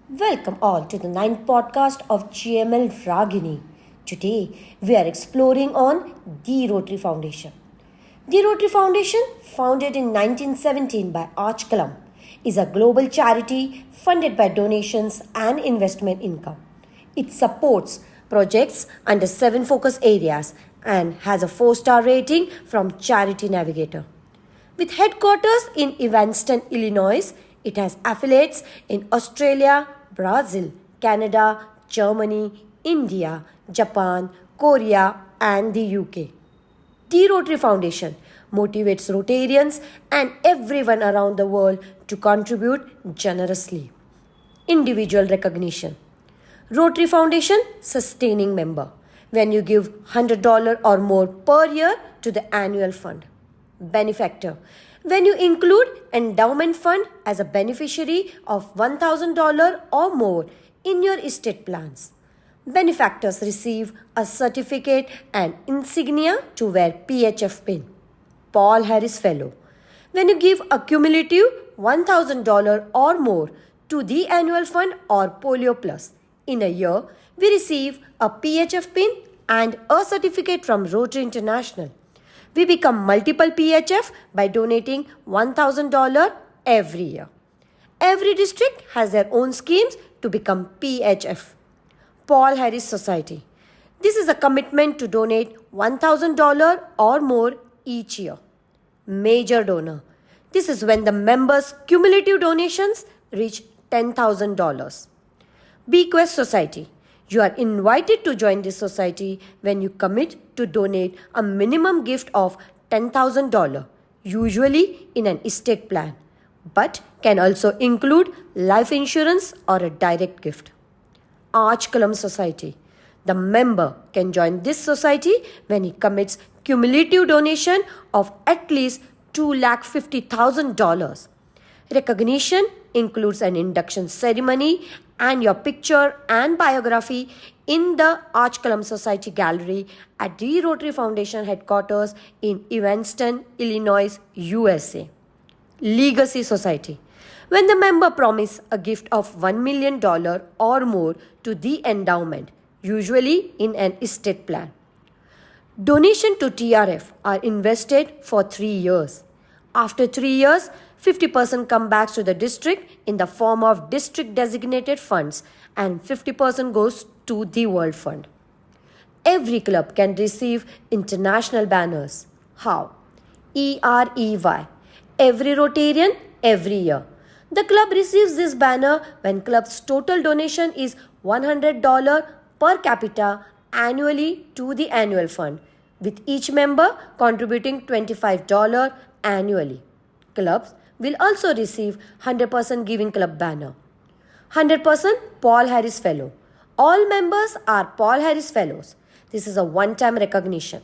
Welcome all to the ninth podcast of GML Ragini. Today we are exploring on the Rotary Foundation. The Rotary Foundation, founded in 1917 by Archculum, is a global charity funded by donations and investment income. It supports projects under 7 focus areas and has a 4-star rating from Charity Navigator. With headquarters in Evanston, Illinois, it has affiliates in Australia, Brazil, Canada, Germany, India, Japan, Korea, and the UK. The Rotary Foundation motivates Rotarians and everyone around the world to contribute generously. Individual recognition. Rotary Foundation sustaining member when you give $100 or more per year to the annual fund. Benefactor when you include endowment fund as a beneficiary of $1,000 or more in your estate plans. Benefactors receive a certificate and insignia to wear PHF pin. Paul Harris Fellow. When you give a cumulative $1,000 or more to the annual fund or Polio Plus in a year, we receive a PHF pin and a certificate from Rotary International. We become multiple PHF by donating $1,000 every year. Every district has their own schemes to become PHF. Paul Harris Society. This is a commitment to donate $1,000 or more each year. Major donor. This is when the members' cumulative donations reach $10,000. Bequest Society. You are invited to join this society when you commit to donate a minimum gift of $10,000, usually in an estate plan, but can also include life insurance or a direct gift. Archculum Society. The member can join this society when he commits cumulative donation of at least $250,000. Recognition includes an induction ceremony and your picture and biography in the Archculum Society Gallery at the Rotary Foundation headquarters in Evanston, Illinois, USA. Legacy Society. When the member promises a gift of $1 million or more to the endowment, usually in an estate plan. Donation to TRF are invested for 3 years. After 3 years, 50% come back to the district in the form of district designated funds and 50% goes to the World Fund. Every club can receive international banners. How? EREY. Every Rotarian, every year. The club receives this banner when club's total donation is $100 per capita annually to the annual fund, with each member contributing $25 annually. Clubs will also receive 100% Giving Club banner. 100% Paul Harris Fellow. All members are Paul Harris Fellows. This is a one-time recognition.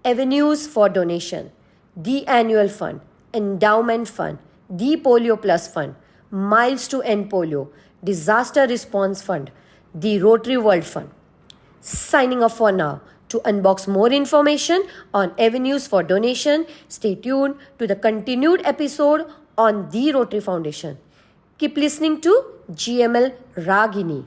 Avenues for donation. The Annual Fund, Endowment Fund, the Polio Plus Fund, Miles to End Polio, Disaster Response Fund, the Rotary World Fund. Signing off for now. To unbox more information on avenues for donation, stay tuned to the continued episode on the Rotary Foundation. Keep listening to GML Ragini.